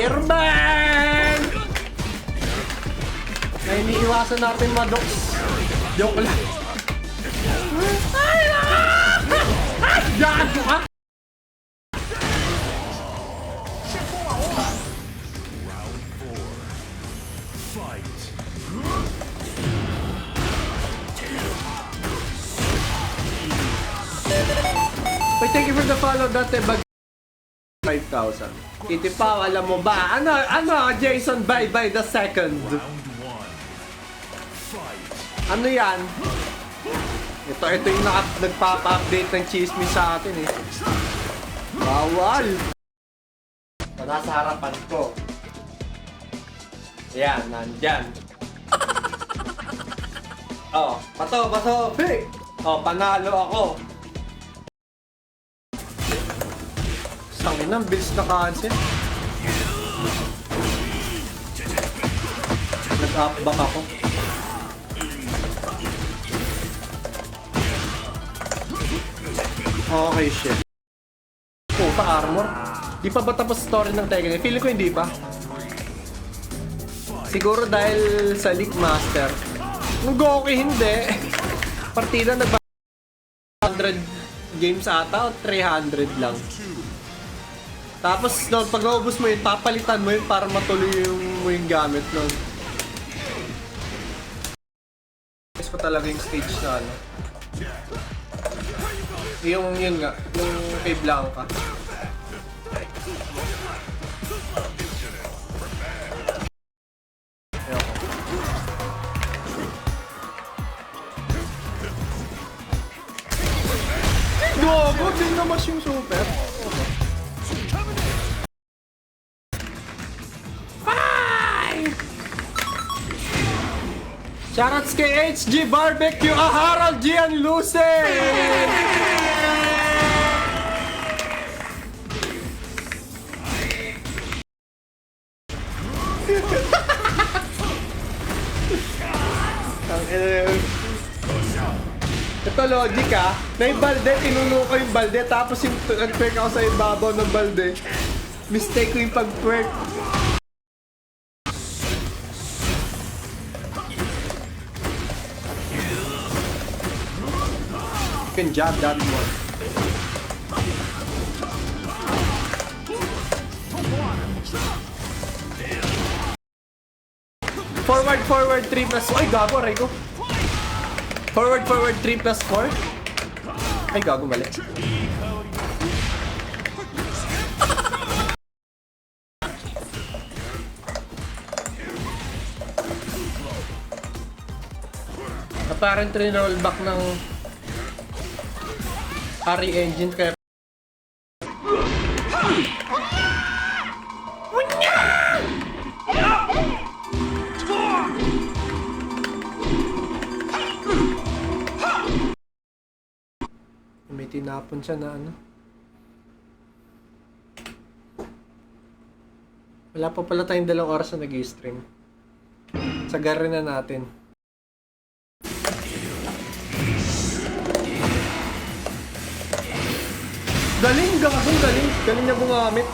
Fireman! Na iniiwasan natin madoks. Joke lang. Ay, gago ka! Wait, thank you for the follow, dati bag 5,000. Itipaw, alam mo ba? Ano, Jason by the second? Ano yan? Ito yung nagpapa-update ng chismis sa atin eh. Bawal! Nasa harapan ko. Yan, nandyan. Oh, pato, pick! Oh, panalo ako. Tangin ng bills na cancel. Nag-up back ako. Okay, shit. Puta, armor. Di pa ba tapos story ng Tekken? Feeling ko hindi pa. Siguro dahil sa League Master. Nung Goki hindi. Partida nag 100 games ata o 300 lang. Tapos no, pag naubos mo yun, papalitan mo yun para matuloy mo yung gamit nun. Guys ko talaga yung stage na ano. Yung yun nga, yung kay Blanca. Gogo, din naman yung super. Shoutouts kay HG Barbecue, Harold G and Lucy! Ito logic ah. May balde, tinuno ko yung balde, tapos yung nag-twerk ako sa ibabaw ng balde. Mistake ko yung pag-twerk. Can jab that one. Forward 3 plus. Ay gago, aray ko. Forward 3 plus 4. Ay gago, mali. Apparently rollback ng RE engine kaya may tinapon siya na ano. Wala pa pala tayong 2 oras na nag-i-stream. Sagarin na natin. Galing, gagong galing. Galing niya gumamit.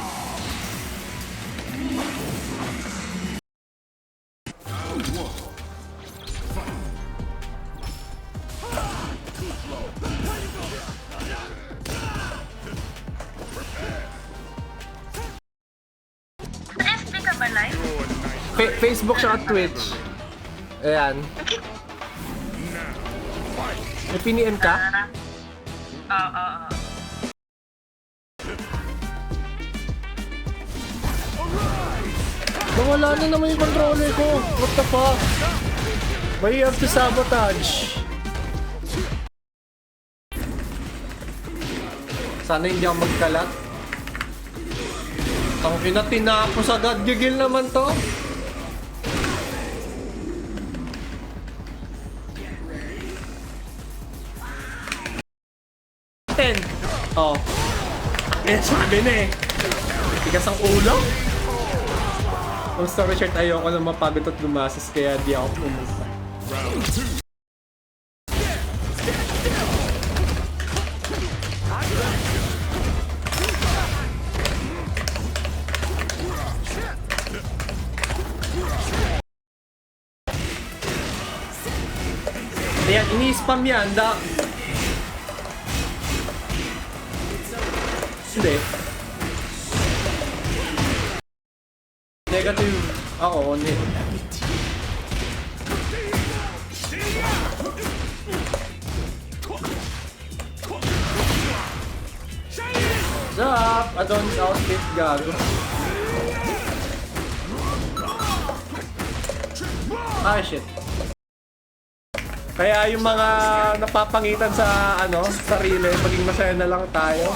FB ka ba live? Facebook siya at Twitch. Ayan. May piniem ka? Oo. Nawala na naman yung controller ko. What the fuck? Why you have to sabotage? Sana hindi ako magkalat. Ang pinatapos agad. Gigil naman to. Oh. Eh, sabi na eh. Tigas ang ulo. Ang story short, ayoko na mapagod at lumasas kaya di ako pumunta. Round 2. Ayan, ini-spam yan. Hindi. Negative. Oo, Zap! Adonis outfit, gago. Ah, shit. Kaya yung mga napapangitan sa sarili, maging masaya na lang tayo.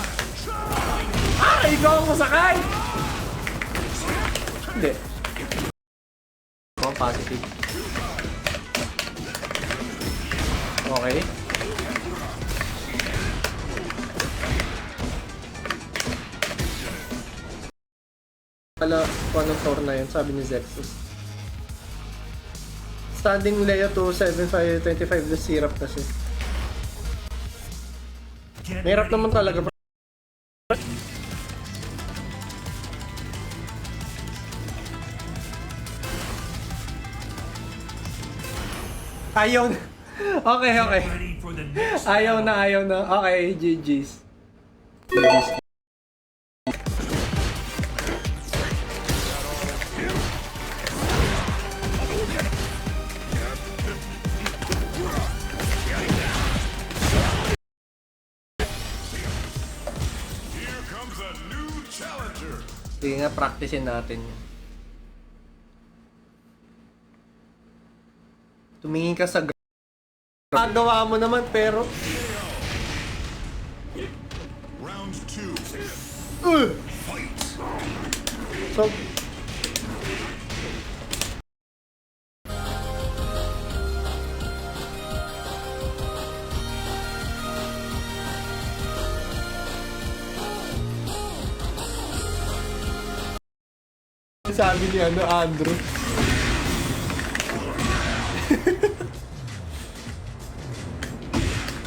Ah! Ikaw ang masakay! Hindi. Oh, positive. Okay. Kala ko anong tour na yun, sabi ni Zexus. Standing Leo 27525 the syrup kasi. Mahirap naman talaga. Ayaw na. Okay, okay. Ayaw na. Okay, GG's. Sige nga, practicein natin yun. Tumingin ka sa gawa mo naman, pero Round 2. so sabi ni Andrew.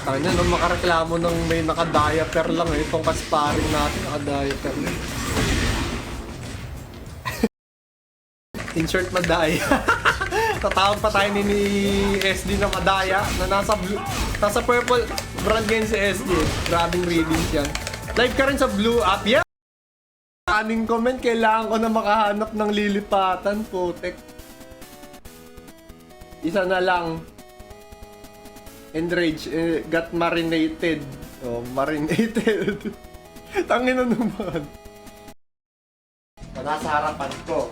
Tayo na, nung makareklamo ng may naka-diaper lang eh. Itong kasparing natin, naka-diaper lang. Insert madaya. Tatawag pa tayo ni SD na madaya na nasa purple brand ngayon si SD. Grabing readings yan. Live ka rin sa Blue app. Yeah! Aning comment, kailangan ko na makahanap ng lilipatan, putek. Isa na lang. Enrage, got marinated. Oh, marinated. Tangin na naman. Nasa harapan ko.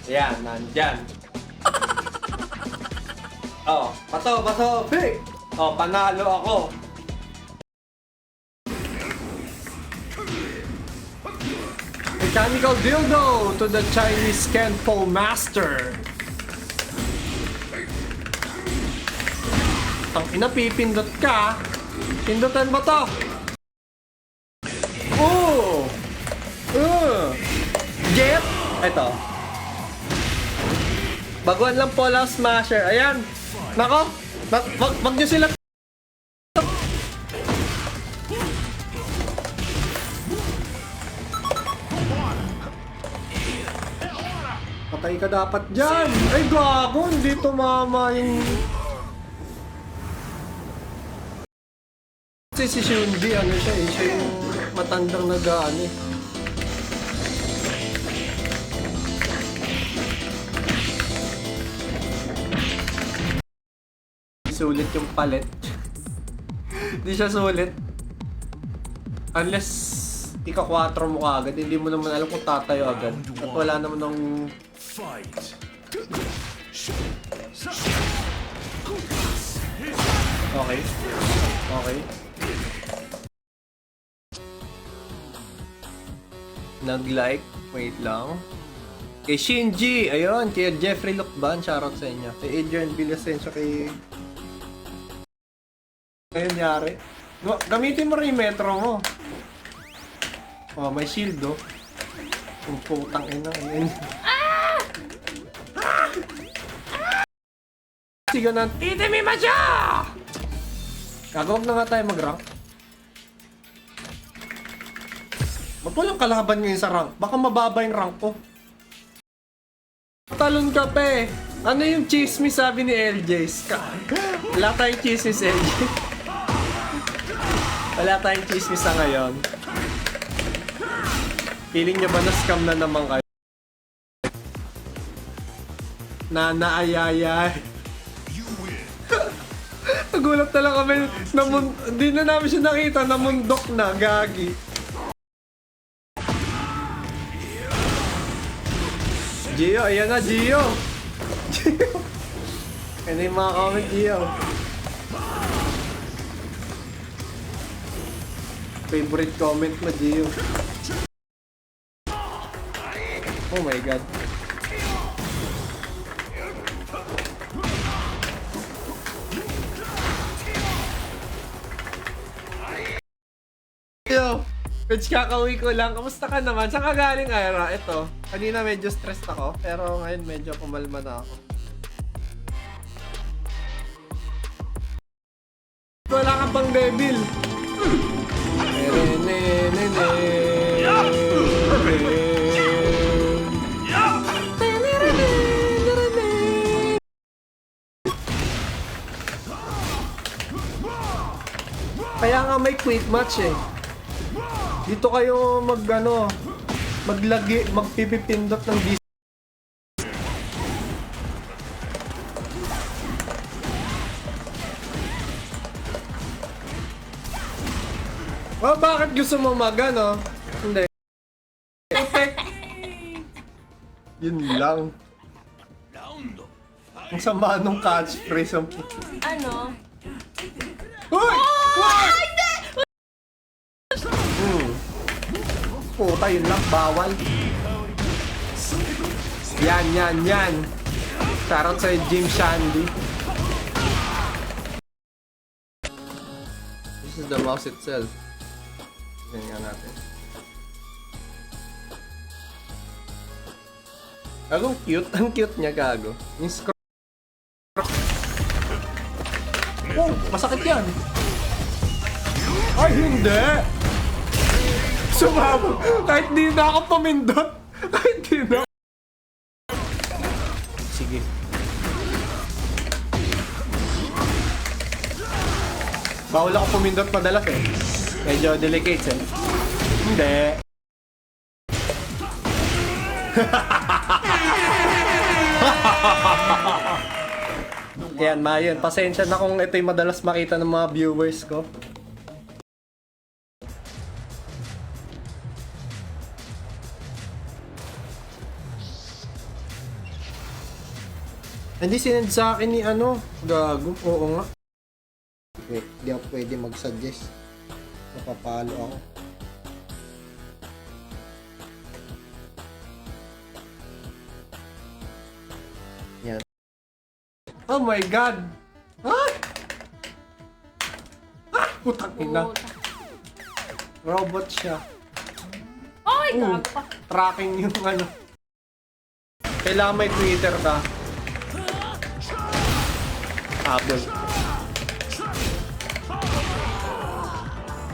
Yan, nandyan. Oh, bato, pick! Oh, panalo ako. Mechanical dildo to the Chinese Kenpo master. Ang inapipindot ka. Pindutan mo to. Oh! Get! Ito. Baguan lang Pola Smasher. Ayan. Nako. Wag nyo sila. Patay ka dapat dyan. Ay, gago. Hindi tumama yung... Kasi si Shundi, ano siya eh. Siya yung matandang nag-ano eh. Sulit yung palet. Hindi siya sulit. Unless ika-4 mo agad, hindi mo naman alam kung tatayo agad. At wala naman ng... Okay. Okay. Nag-like. Wait lang. Kay Shinji. Ayun. Kay Jeffrey Lucban. Shoutout sa inyo. Kay Adrian Villasencio. Kay... Ayun yari. Gamitin mo rin yung metro mo. Oh, may shield oh. Ang putang ina. Ayun. Siga na. Itimi siya! Gagawag na nga tayo mag-rank. Magpulang kalaban ngayon sa rank. Baka mababa yung rank ko. Talon ka pe. Ano yung chismis sabi ni LJ? Wala tayong chismis, LJ. Wala tayong chismis sa ngayon. Feeling nyo ba na-scam na naman kayo? Naayayay. Nagulat na lang kami. Di na namin siya nakita. Namundok na. Gagi. Gio, ayan na, Gio. Gio. Ano yung mga comment, Gio? Favorite comment mo, Gio. Oh my God. Yo, Pitch, kakauwi ko lang. Kamusta ka naman? Saan ka galing, Ira? Ito. Kanina medyo stressed ako, pero ngayon medyo pumalma na ako. Wala ka pang devil. Kaya nga may quick match eh. Dito kayo magpipipindot ng DC. Oh, bakit gusto mo mag-ano? Hindi. Yun lang. Ang sama nung catchphrase ang... Ano? Hoy! Hoy! Puta, yun lang. Bawal. Yan. Shoutout sa Jim Shandy. This is the mouse itself. Tingnan natin. Ang cute. Ang cute niya, gago. Yung scroll. Oh, masakit yan. Ay, hindi. Sumabog. Kahit di na ako pumindot. Kahit di na. Sige. Bawal ako pumindot madalas eh. Medyo delicate eh. Hindi. Yan, Mayon. Pasensya na kung ito'y madalas makita ng mga viewers ko. Hindi sinend sa akin ni ano. Gago. Oo nga. Wait, di ako pwede mag-suggest. Napapalo ako. Yan. Oh my God! Ah! Ah! Putang ina. Robot siya. Ay, gago pa. Tracking yung ano. Kailangan may Twitter ka. Apple.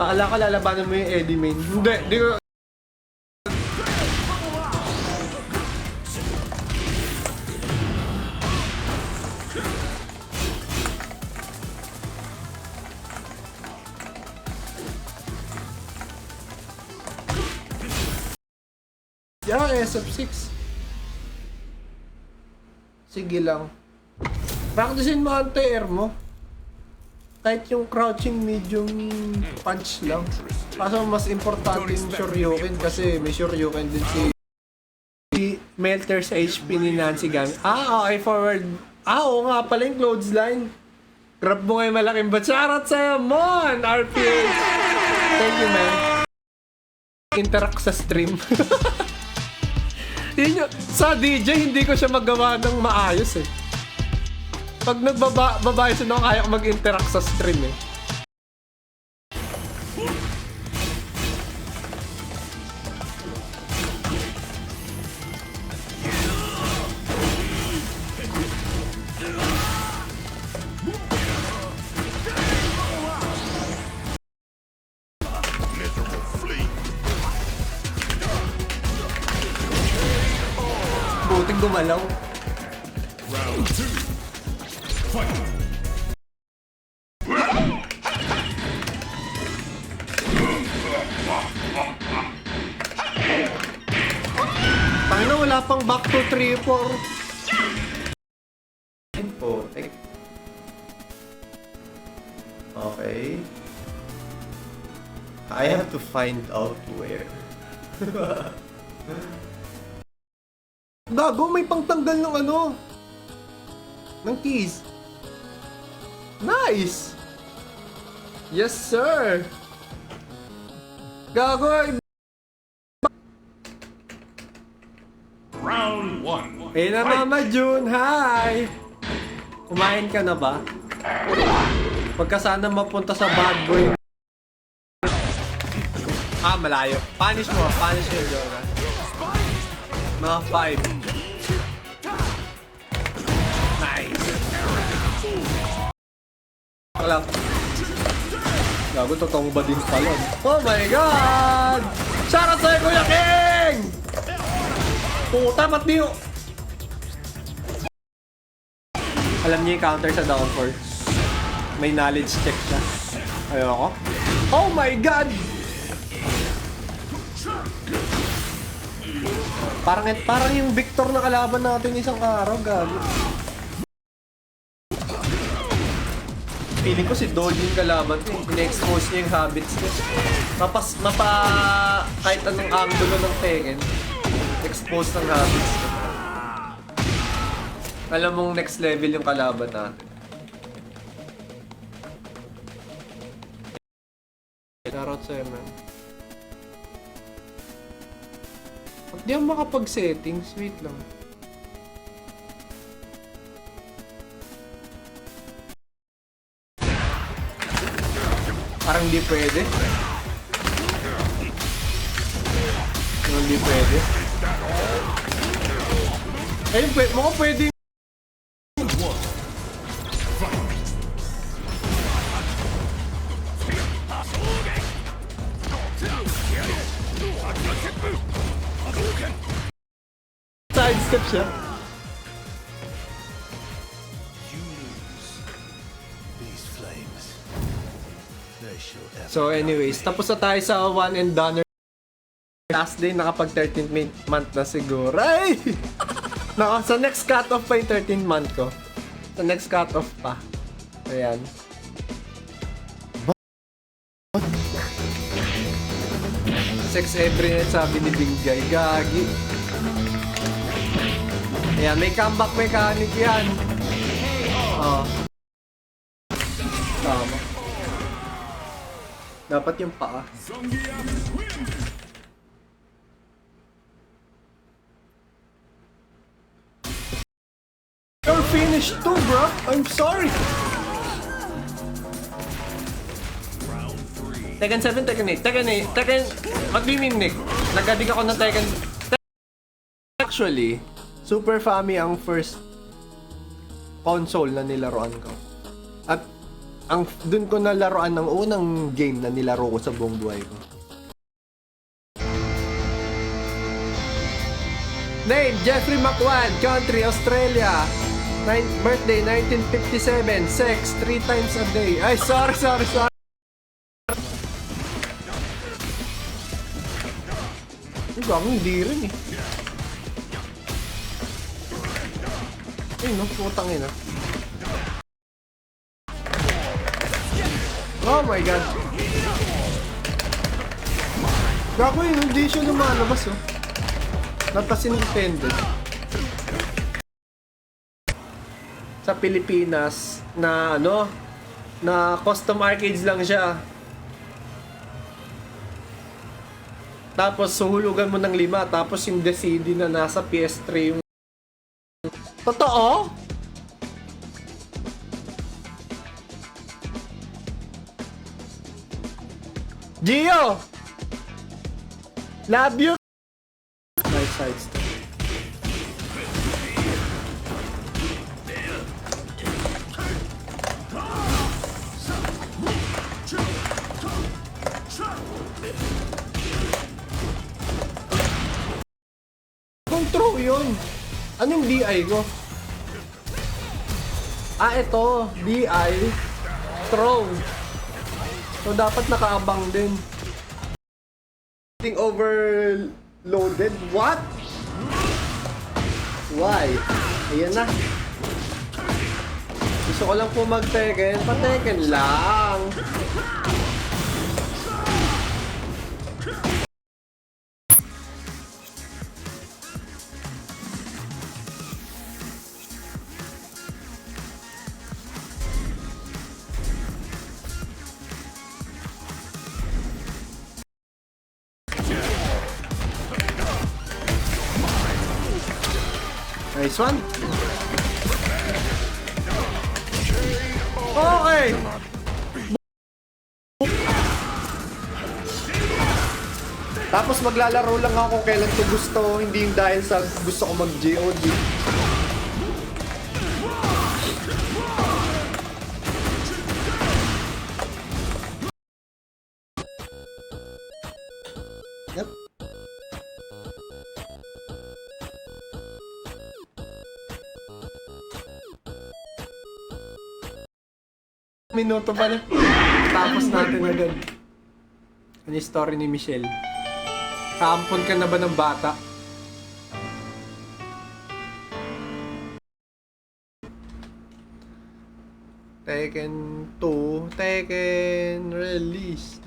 Akala ka lalabanan mo yung Eddie Main. Hindi, di ko... Yeah, SF6. Sige lang. Practicein mo anti-air mo. Kahit yung crouching medium punch lang. Kaso mas importante yung Shoryuken kasi may Shoryuken din si Melter sa HP ni Nancy gamit. Ah, okay, forward. Ah, oo nga pala yung clothesline. Grab mo ngayon malaking batsarat sa'yo, Mon! RPH! Thank you, man. Interact sa stream. Yun yung, sa DJ, hindi ko siya magawa ng maayos eh. Pag nagbabayos na ako, kaya ko mag-interact sa stream eh. Buting gumalaw. Round 2. Fight. Tangina, wala pang back to 3, 4. Info. Okay. I have to find out where. Gago, may pangtanggal ng ano. Ng keys. Nice! Yes, sir! Gago, Round 1. eh na Mama June, hi! Kumain ka na ba? Huwag ka sana mapunta sa bad boy. Ah, malayo. Punish mo yung Jonah. Mga 5. Nice. Wala. Gago, totoong ba din pala? Oh my God! Shoutout sa'yo, Kuya King! Puta, ba't di yun? Alam niya yung counter sa down 4. May knowledge check siya. Ayoko. Oh my God! Parang yung Victor na kalaban natin isang araw, gago. Feeling ko si Doji yung kalaban ko. Ina-expose niya yung habits niya. Kahit anong angulo ng Tekken, expose ng habits niya. Alam mong next level yung kalaban natin. Charot sa'yo, man. Pag di ako makapag-settings, wait lang. Parang di pwede. Hindi pwede. Ayun, mukhang pwede. Sidestep siya. So anyways, tapos na tayo sa one and done. Last day, nakapag 13th month na siguro. Ay! Sa next cut-off pa yung 13th month ko. Sa next cut-off pa. Ayan. Sex every night, sabi ni Bingjay. Gagi. Ayan, may comeback mechanic yan. Oh. Tama. Dapat yung paa. You're finished too, bro. I'm sorry. Tekken 7, Tekken 8. Tekken... What do you mean, Nick? Nag-addict ako ng Tekken... Actually, Super Family ang first console na nilaruan ko. At dun ko nalaruan ng unang game na nilaro ko sa buong buhay ko. Name, Jeffrey McWad, country, Australia. Birthday, 1957. Sex, 3 times a day. Ay, sorry. Hindi rin eh. Ay, no, putang ina. Oh my God. Gago yun, hindi siya lumalabas oh. Not as intended. Sa Pilipinas, na na custom arcades lang siya. Tapos suhulugan mo ng 5, tapos yung CD na nasa PS3 yung... Totoo? Gio! Love you! Nice sides. Control yun! Anong DI ko? Ito. DI. Throw. So, dapat nakaabang din. Overloaded? What? Why? Ayan na. Gusto ko lang po mag-Tekken. Pa-Tekken lang. Nice one. Okay. Tapos maglalaro lang ako kung kailan ko gusto, hindi yung dahil sa gusto ko mag-GOD. Yep. Minuto pa na. Tapos natin agad. Ano yung story ni Michelle? Kaampon ka na ba ng bata? Tekken 2, Tekken released.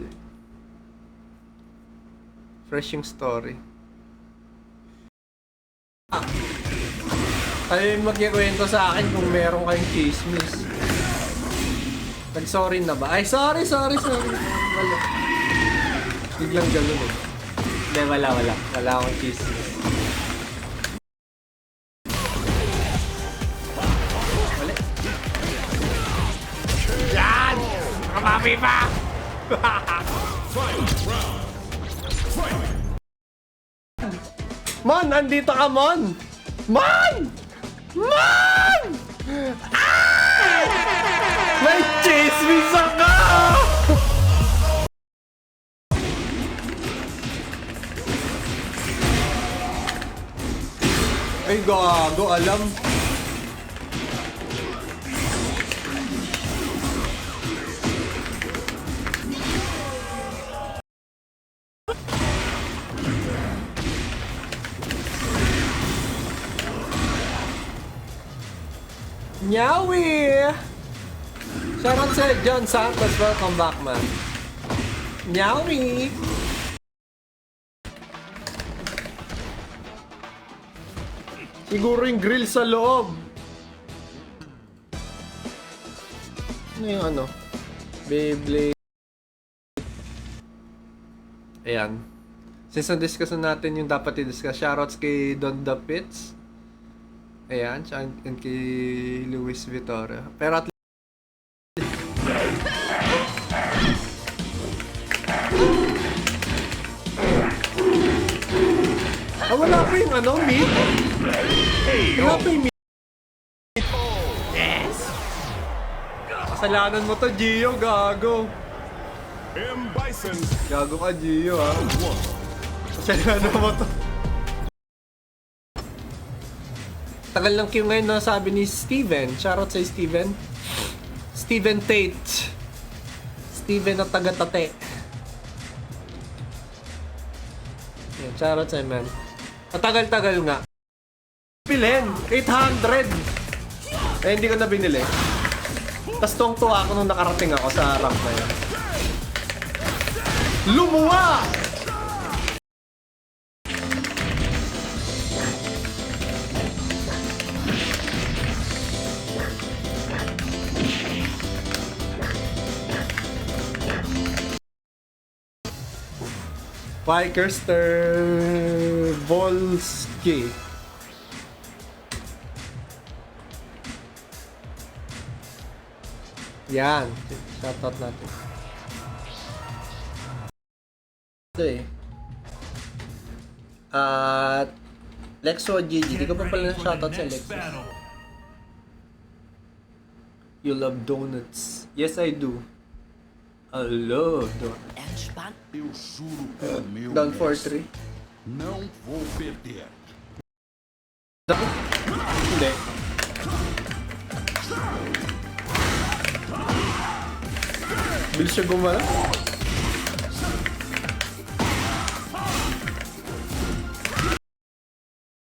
Fresh yung story. Kayo yung magkikwento sa akin kung meron kayong chismis. Nag-sorry na ba? Ay, sorry. Wala. Biglang gano'n eh. Hindi, wala. Wala akong chismis. Wala. Yan! Nakamami pa! Mon, andito ka, Mon! Mon! Ah! May chismis ako! Ay, gago, alam. Nyawi! Shoutout sa John Santos. Welcome back, man. Nyawi! Siguro yung grill sa loob. Ano yung ano? Beyblade. Ayan. Since na-discuss na natin yung dapat i-discuss, shoutouts kay Don The Pits. Ayan, tsaka and kay Luis Vittorio. Pero at wala pa yung ano, meat? Wala pa yung meat. Yes! Kasalanan mo to, Gio, gago. M. Bison. Gago ka, Gio, ha? Kasalanan mo to. Tagal ng cue ngayon na sabi ni Steven. Shoutout sa Steven. Steven Tate. Steven na taga-tate. Yan, shoutout sa man. Matagal-tagal nga. Bilhin! 800! Eh, hindi ko na binili. Tapos tuwang-tuwa ako nung nakarating ako sa rank na yun. Lumuwa! Bikerster Volsky. Yan. Shoutout natin. Ito eh. At Lexo GG. Di ko pa pala na shoutout sa Lexo. You love donuts. Yes, I do. I love donuts. Eu juro por meu Down mestre, 4-3. não vou perder. Hindi. Bilis siya gumala.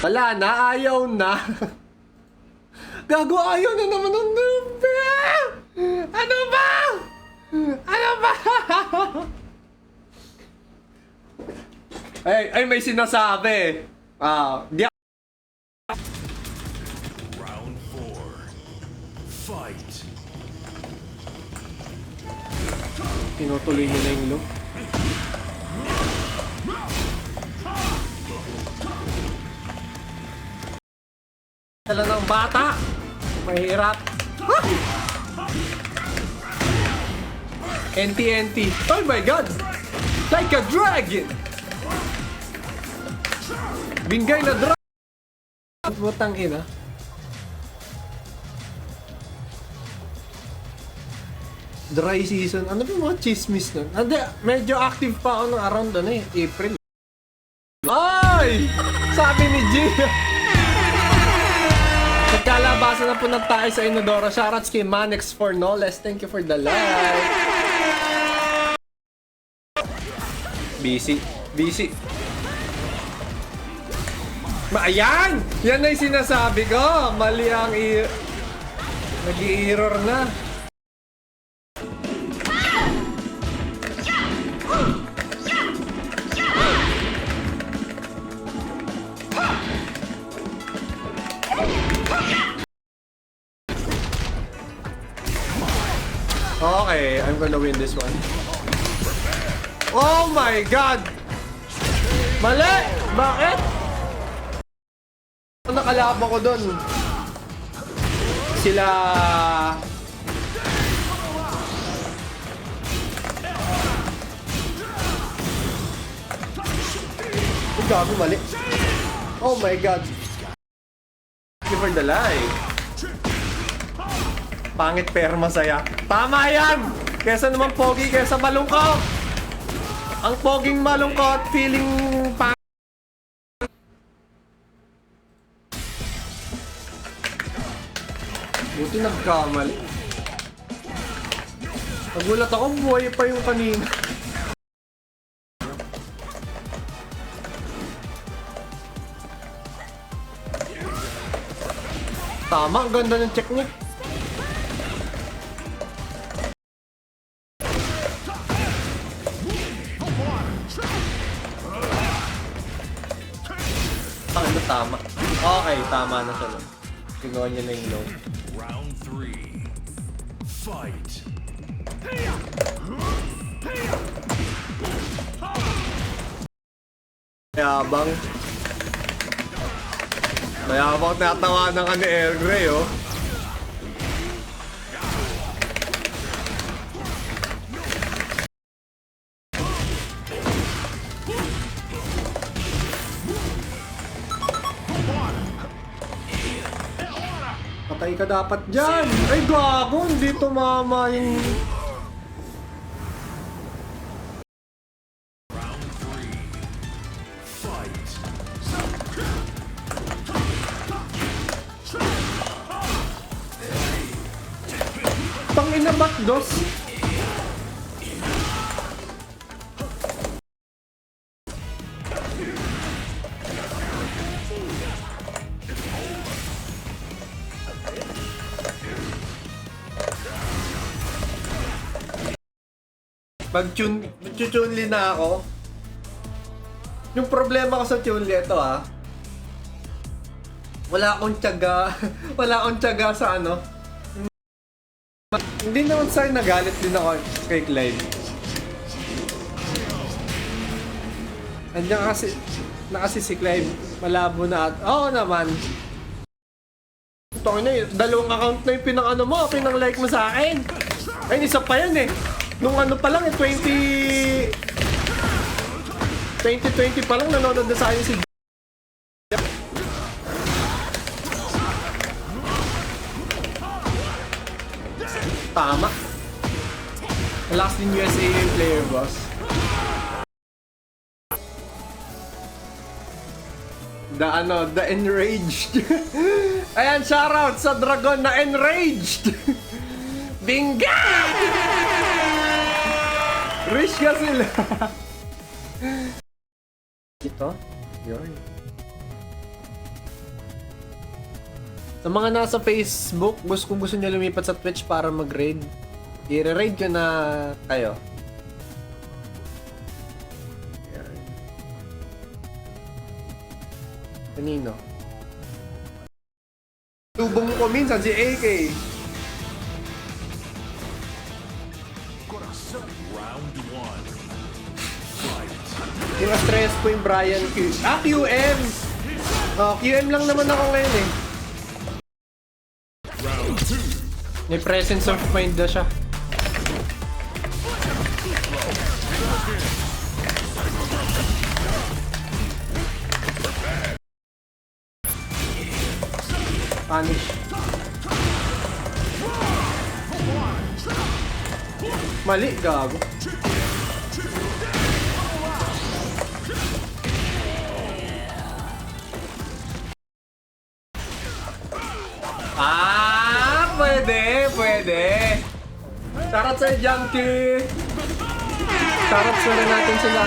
Wala na, ayaw na. Gago, ayaw na naman ng nube! Ano ba? Ano ba? ay, may sinasabi. Di Round 4. Fight. tinutuloy niya na yung loop. Dala ng bata. Mahirap. NT. Oh my god! Like a dragon! Bingay na dragon! Butang ina. Dry season. Ano ba yung mga chismis nun? Hindi, medyo active pa ako ng around April. Ay! Sabi ni G! Nagkalabasan na po na tayo sa Inodoro. Shoutouts kay Manix for Knowledge. Thank you for the like. Busy. Ayan! Yan na yung sinasabi ko. Mali ang nag-i-error na. Okay, I'm gonna win this one. Oh my god! Mali! Bakit? Ang nakalaban ko dun. Sila... Ay, gago, mali. Oh my god. Thank you for the like. Pangit pero masaya. Tama yan! Kesa naman pogi, kesa malungkot. Ang poging malungkot, feeling pangit. Buti nagkamali. Nagulat ako, buhay pa yung kanina. Tama, ang ganda ng check niya. Tama. Okay, tama na siya. Kinuha niya na yung low. Round 3. Fight. Mayabang. Mayabang tinatawanan ka ni Air Grey, oh. Patay ka dapat dyan! Ay, gago! Hindi tumama yung... Round 3. Fight. Tangina Bakdos! Mag-chunli na ako. Yung problema ko sa chunli, ito wala akong tiyaga sa ano. Hindi naman sa'yo, nagalit din ako kay Clive. Andiyan kasi si Clive, malabo na oo naman. Ito na dalawang account na yung pinang-like mo sa akin. Ay, isa pa yan eh. Nung ano pa lang 2020 pa lang nanonood na sa akin si Tama. Last din USA yung player, boss. The enraged. Ayan, shoutout sa dragon na enraged. Binga! Rich ka sila. Ito? Yun. Sa mga nasa Facebook, kung gusto nyo lumipat sa Twitch para mag-raid, i-raid ko na kayo. Yan. Kanino? Tubong ko minsan si AK. Round 1. Fight. Kina-stress ko yung Brian Q. Ah, QM! Oh, QM lang naman ako ngayon eh. Round 2. May presence of mind na siya. Punish. Mali, gago. Ah, pwede. Shoutout sa Junkie. Shoutout sa rin natin sila.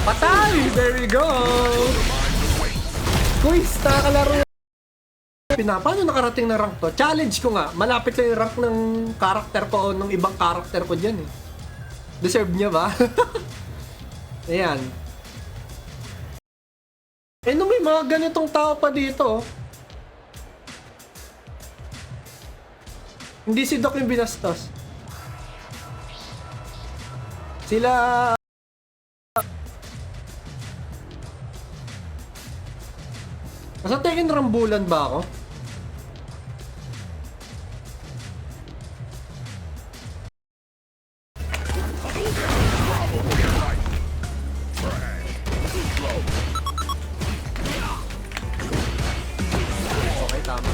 Patay! There we go! Quiz, nakakalaro. Paano nakarating na rank to? Challenge ko nga. Malapit lang yung rank ng karakter ko o ng ibang karakter ko dyan eh. Deserve niya ba? Ayan. Eh, no, may mga ganitong tao pa dito. Oh. Hindi si Doc yung binastos. Sila... Nasa Tekken Rambulan ba ako? Okay, tama.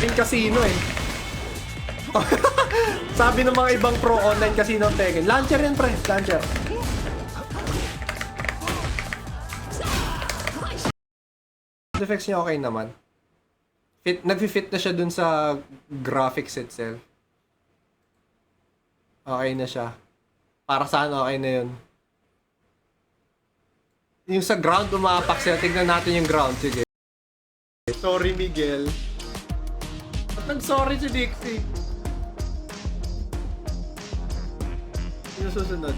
Yung casino eh. Sabi ng mga ibang pro online casino ng Tekken. Launcher yan pre, launcher. Effects niya okay naman. Nag-fit na siya dun sa graphics itself. Okay na siya. Para saan okay na yun. Yung sa ground umapak siya. Tignan natin yung ground. Sige. Sorry Miguel. Ba't nag-sorry si Dixie? Yung susunod.